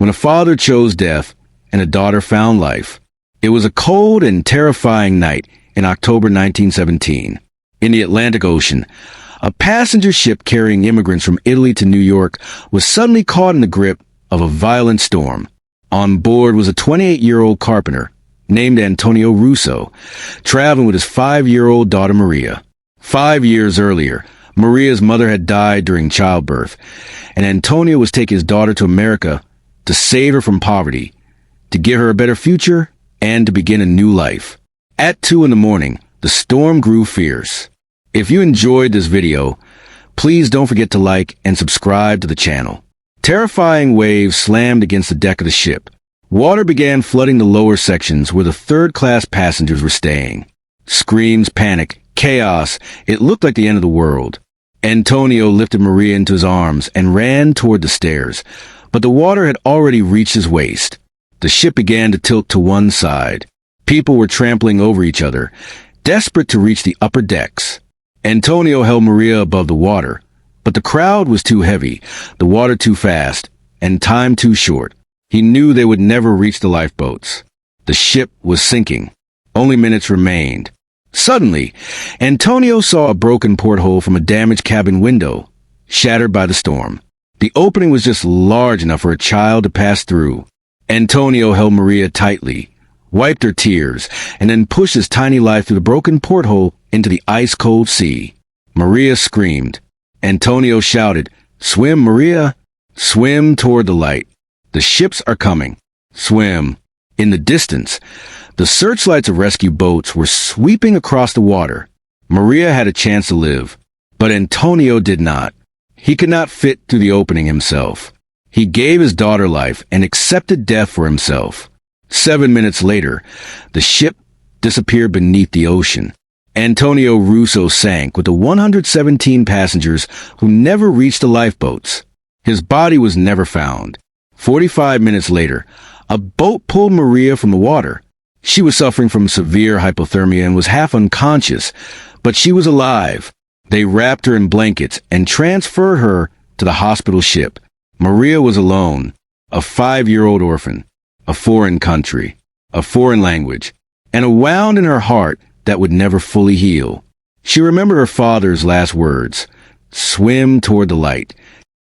when a father chose death and a daughter found life. It was a cold and terrifying night in October 1917. In the Atlantic Ocean, a passenger ship carrying immigrants from Italy to New York was suddenly caught in the grip of a violent storm. On board was a 28-year-old carpenter named Antonio Russo, traveling with his 5-year-old daughter Maria. 5 years earlier, Maria's mother had died during childbirth, and Antonio was taking his daughter to America to save her from poverty, to give her a better future, and to begin a new life. At 2 in the morning, the storm grew fierce. If you enjoyed this video, please don't forget to like and subscribe to the channel. Terrifying waves slammed against the deck of the ship. Water began flooding the lower sections where the third-class passengers were staying. Screams, panic, chaos. It looked like the end of the world. Antonio lifted Maria into his arms and ran toward the stairs, but the water had already reached his waist. The ship began to tilt to one side. People were trampling over each other, desperate to reach the upper decks. Antonio held Maria above the water, but the crowd was too heavy, the water too fast, and time too short. He knew they would never reach the lifeboats. The ship was sinking. Only minutes remained. Suddenly, Antonio saw a broken porthole from a damaged cabin window, shattered by the storm. The opening was just large enough for a child to pass through. Antonio held Maria tightly, wiped her tears, and then pushed his tiny life through the broken porthole into the ice-cold sea. Maria screamed. Antonio shouted, "Swim, Maria! Swim toward the light. The ships are coming. Swim." In the distance, the searchlights of rescue boats were sweeping across the water. Maria had a chance to live, but Antonio did not. He could not fit through the opening himself. He gave his daughter life and accepted death for himself. 7 minutes later, the ship disappeared beneath the ocean. Antonio Russo sank with the 117 passengers who never reached the lifeboats. His body was never found. 45 minutes later, a boat pulled Maria from the water. She was suffering from severe hypothermia and was half unconscious, but she was alive. They wrapped her in blankets and transferred her to the hospital ship. Maria was alone, a 5-year-old orphan, a foreign country, a foreign language, and a wound in her heart that would never fully heal. She remembered her father's last words, "Swim toward the light."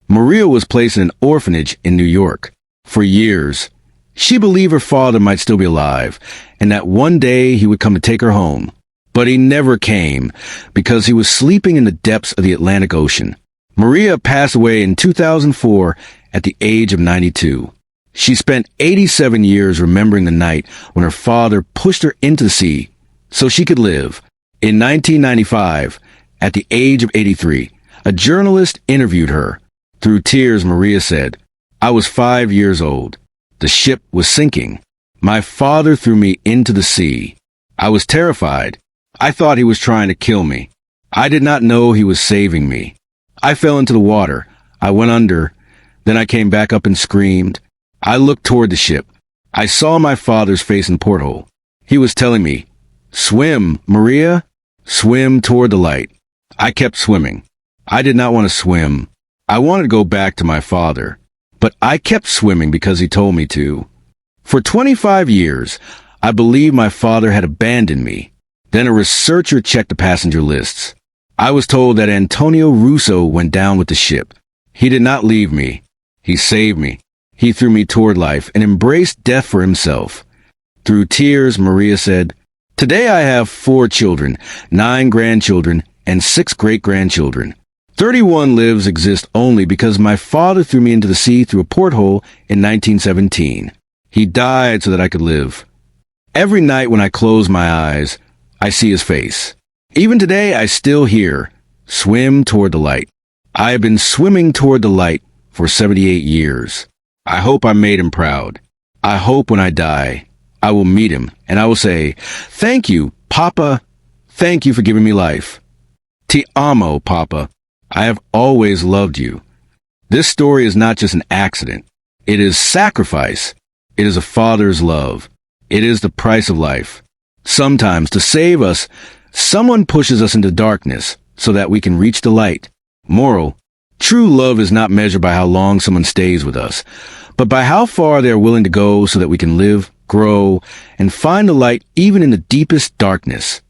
Maria was placed in an orphanage in New York. For years, she believed her father might still be alive, and that one day he would come to take her home. But he never came, because he was sleeping in the depths of the Atlantic Ocean. Maria passed away in 2004 at the age of 92. She spent 87 years remembering the night when her father pushed her into the sea so she could live. In 1995, at the age of 83, a journalist interviewed her. Through tears, Maria said, "I was 5 years old. The ship was sinking. My father threw me into the sea. I was terrified. I thought he was trying to kill me. I did not know he was saving me. I fell into the water. I went under. Then I came back up and screamed. I looked toward the ship. I saw my father's face in the porthole. He was telling me, 'Swim, Maria. Swim toward the light.' I kept swimming. I did not want to swim. I wanted to go back to my father. But I kept swimming because he told me to. For 25 years, I believed my father had abandoned me. Then a researcher checked the passenger lists. I was told that Antonio Russo went down with the ship. He did not leave me. He saved me. He threw me toward life and embraced death for himself." Through tears, Maria said, "Today I have 4 children, 9 grandchildren, and 6 great-grandchildren. 31 lives exist only because my father threw me into the sea through a porthole in 1917. He died so that I could live. Every night when I close my eyes, I see his face. Even today, I still hear, 'Swim toward the light.' I have been swimming toward the light for 78 years. I hope I made him proud. I hope when I die, I will meet him and I will say, 'Thank you, Papa. Thank you for giving me life. Ti amo, Papa. I have always loved you.' This story is not just an accident. It is sacrifice. It is a father's love. It is the price of life. Sometimes, to save us, someone pushes us into darkness so that we can reach the light. Moral: true love is not measured by how long someone stays with us, but by how far they are willing to go so that we can live, grow, and find the light even in the deepest darkness.